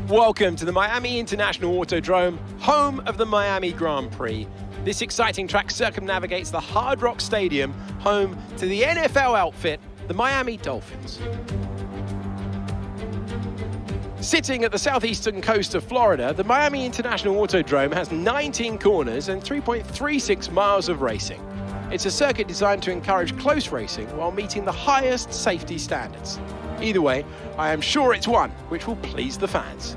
Welcome to the Miami International Autodrome, home of the Miami Grand Prix. This exciting track circumnavigates the Hard Rock Stadium, home to the NFL outfit, the Miami Dolphins. Sitting at the southeastern coast of Florida, the Miami International Autodrome has 19 corners and 3.36 miles of racing. It's a circuit designed to encourage close racing while meeting the highest safety standards. Either way, I am sure it's one which will please the fans.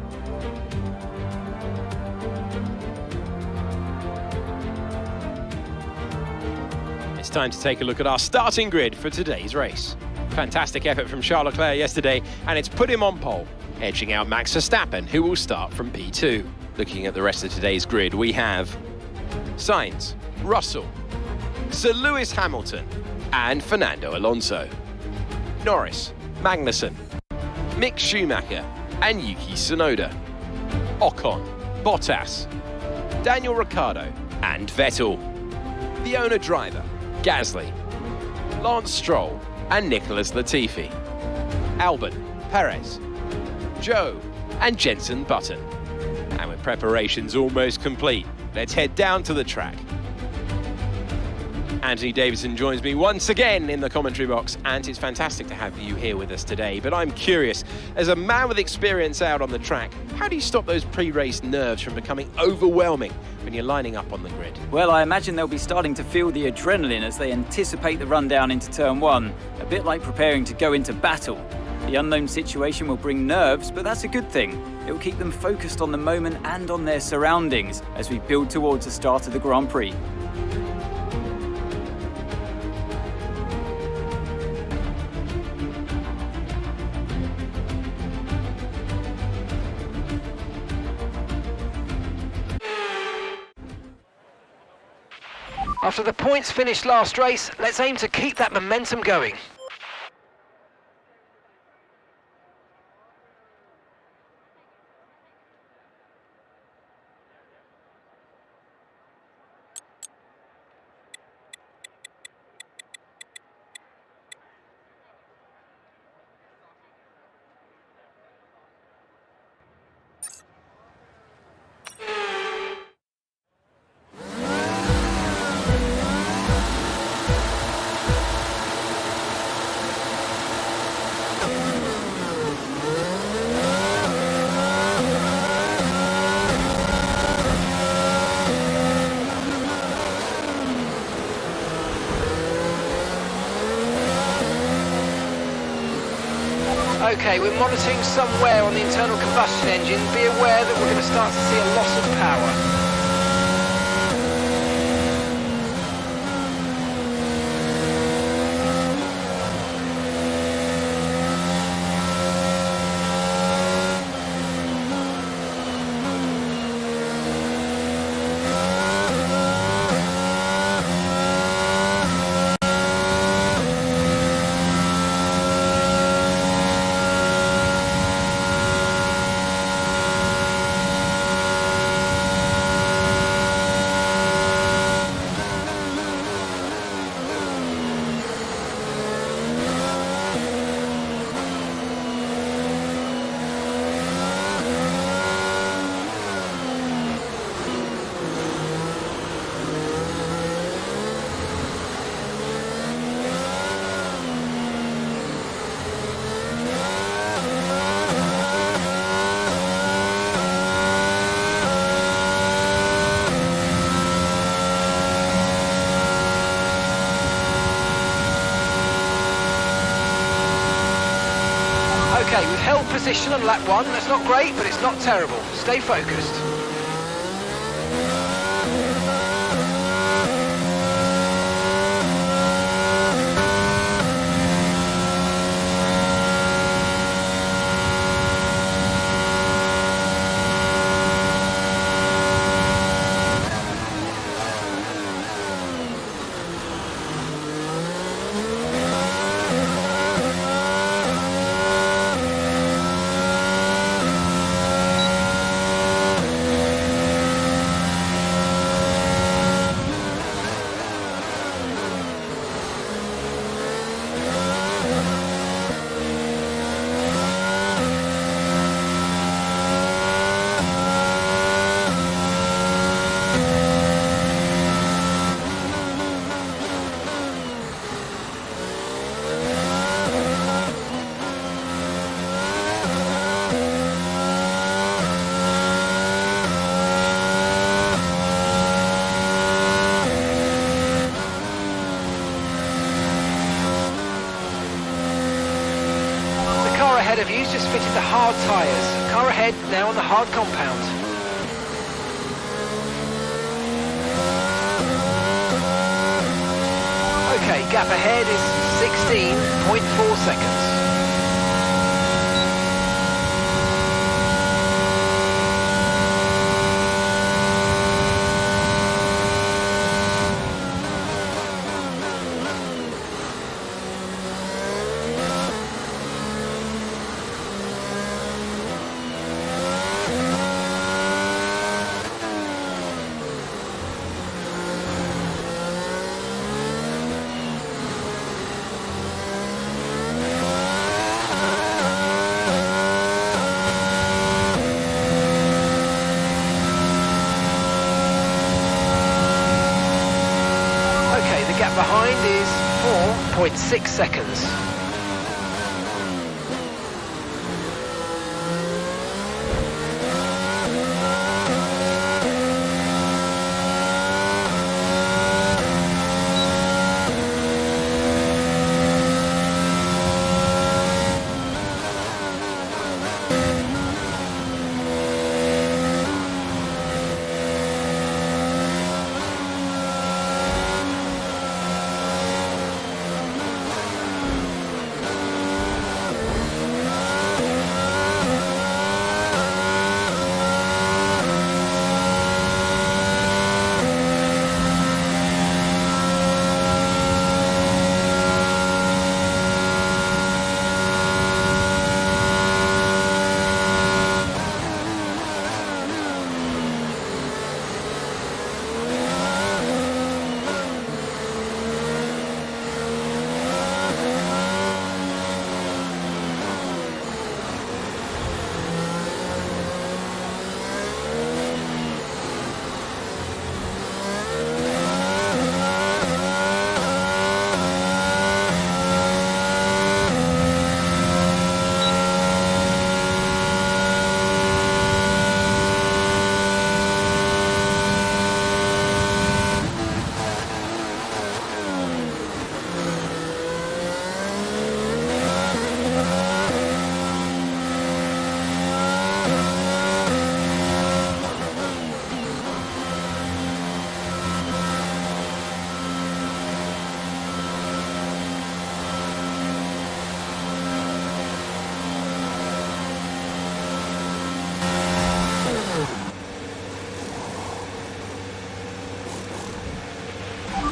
It's time to take a look at our starting grid for today's race. Fantastic effort from Charles Leclerc yesterday, and it's put him on pole, edging out Max Verstappen, who will start from P2. Looking at the rest of today's grid, we have Sainz, Russell, Sir Lewis Hamilton, and Fernando Alonso. Norris, Magnussen, Mick Schumacher, and Yuki Tsunoda. Ocon, Bottas, Daniel Ricciardo, and Vettel. The owner-driver, Gasly, Lance Stroll, and Nicholas Latifi. Albon, Perez, Zhou, and Jenson Button. And with preparations almost complete, let's head down to the track. Anthony Davidson joins me once again in the commentary box, and it's fantastic to have you here with us today. But I'm curious, as a man with experience out on the track, how do you stop those pre-race nerves from becoming overwhelming when you're lining up on the grid? Well, I imagine they'll be starting to feel the adrenaline as they anticipate the rundown into turn one, a bit like preparing to go into battle. The unknown situation will bring nerves, but that's a good thing. It will keep them focused on the moment and on their surroundings as we build towards the start of the Grand Prix. After the points finished last race, let's aim to keep that momentum going. Okay, we're monitoring some wear on the internal combustion engine. Be aware that we're going to start to see a loss of power. Okay, we've held position on lap one. That's not great, but it's not terrible. Stay focused. ahead of you's just fitted the hard tyres. Car ahead now on the hard compound. Okay, gap ahead is 16.4 seconds. The gap behind is 4.6 seconds.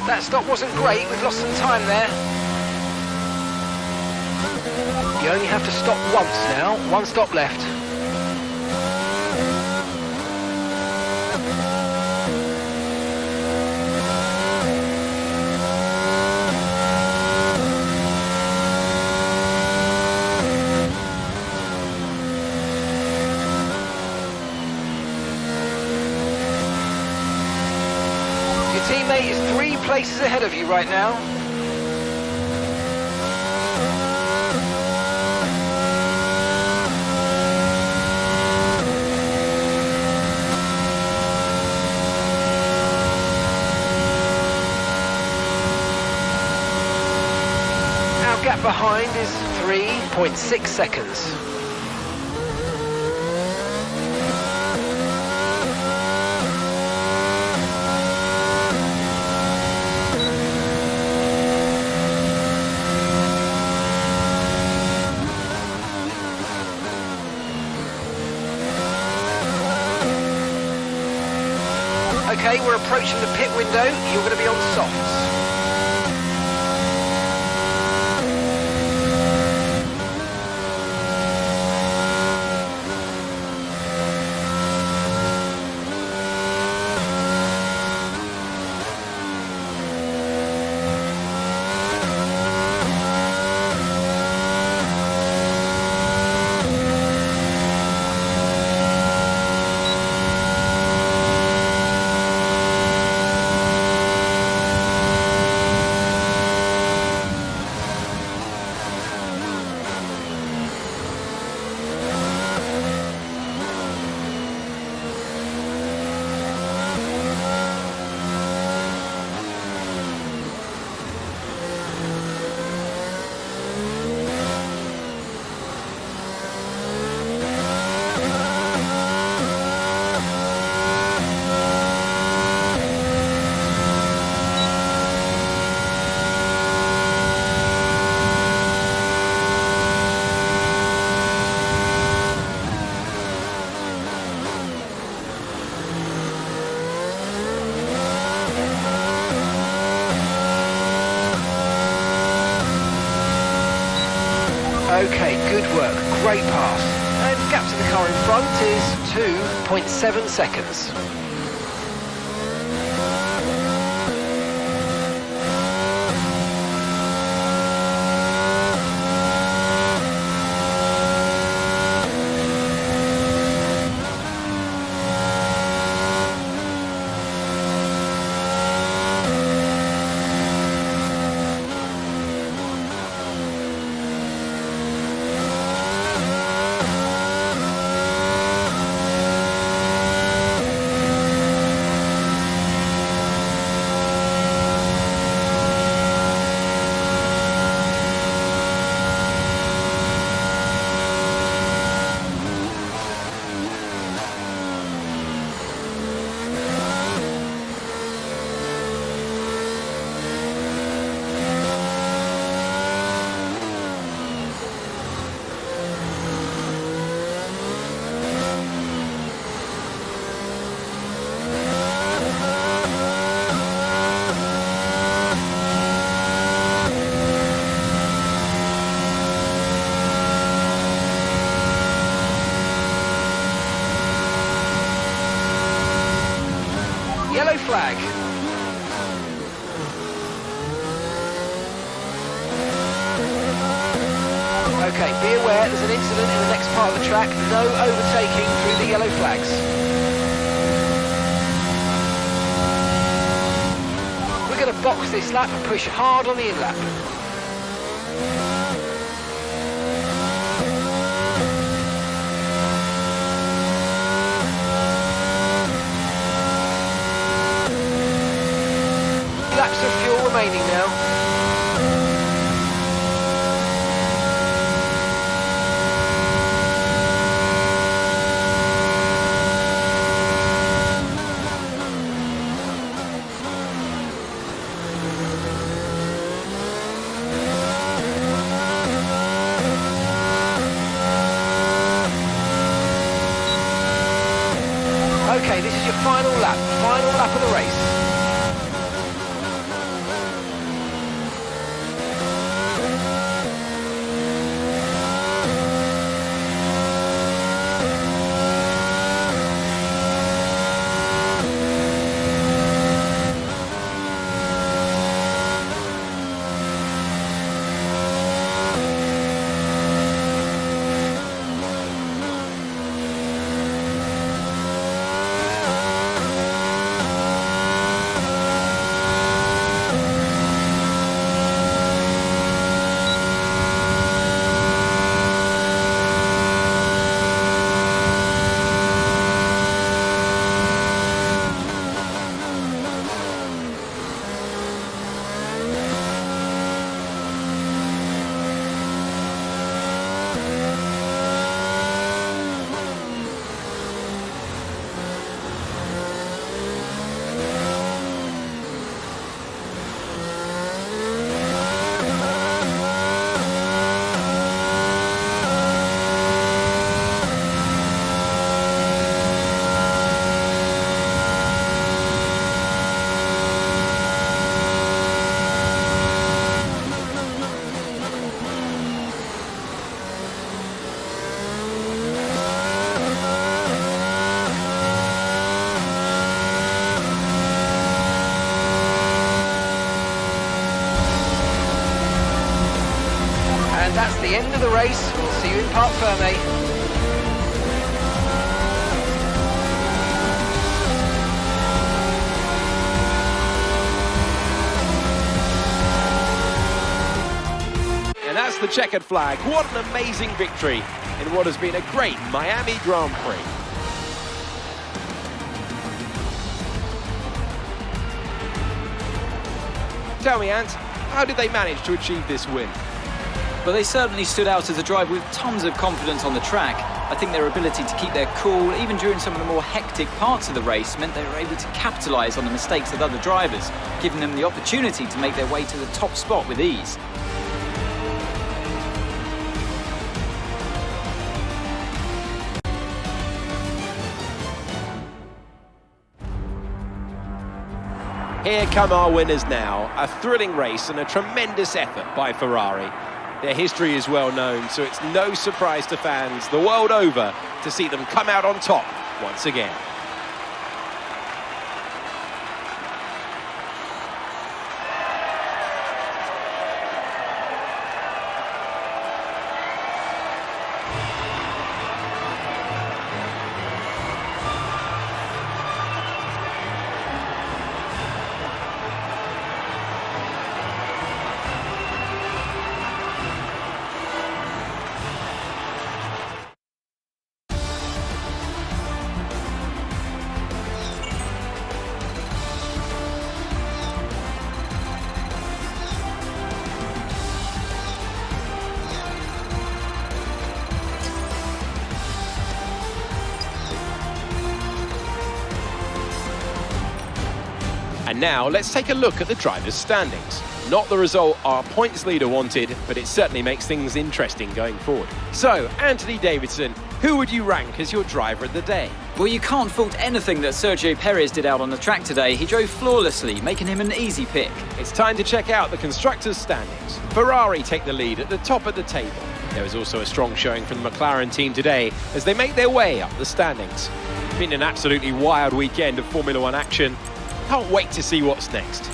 That stop wasn't great, we've lost some time there. You only have to stop once now, one stop left. Teammate is 3 places ahead of you right now. Our gap behind is 3.6 seconds. Okay, we're approaching the pit window. You're going to be on softs. Okay, good work, great pass. And gap to the car in front is 2.7 seconds. Yellow flag. Okay, be aware there's an incident in the next part of the track. No overtaking through the yellow flags. We're going to box this lap and push hard on the in-lap. Laps of fuel remaining now. Okay, this is your final lap of the race. And that's the end of the race. We'll see you in Parc Fermé. And that's the checkered flag. What an amazing victory in what has been a great Miami Grand Prix. Tell me, Ant, how did they manage to achieve this win? But they certainly stood out as a drive with tons of confidence on the track. I think their ability to keep their cool, even during some of the more hectic parts of the race, meant they were able to capitalise on the mistakes of other drivers, giving them the opportunity to make their way to the top spot with ease. Here come our winners now. A thrilling race and a tremendous effort by Ferrari. Their history is well known, so it's no surprise to fans the world over to see them come out on top once again. And now let's take a look at the drivers' standings. Not the result our points leader wanted, but it certainly makes things interesting going forward. So, Anthony Davidson, who would you rank as your driver of the day? Well, you can't fault anything that Sergio Perez did out on the track today. He drove flawlessly, making him an easy pick. It's time to check out the constructors' standings. Ferrari take the lead at the top of the table. There was also a strong showing from the McLaren team today as they make their way up the standings. It's been an absolutely wild weekend of Formula One action. Can't wait to see what's next.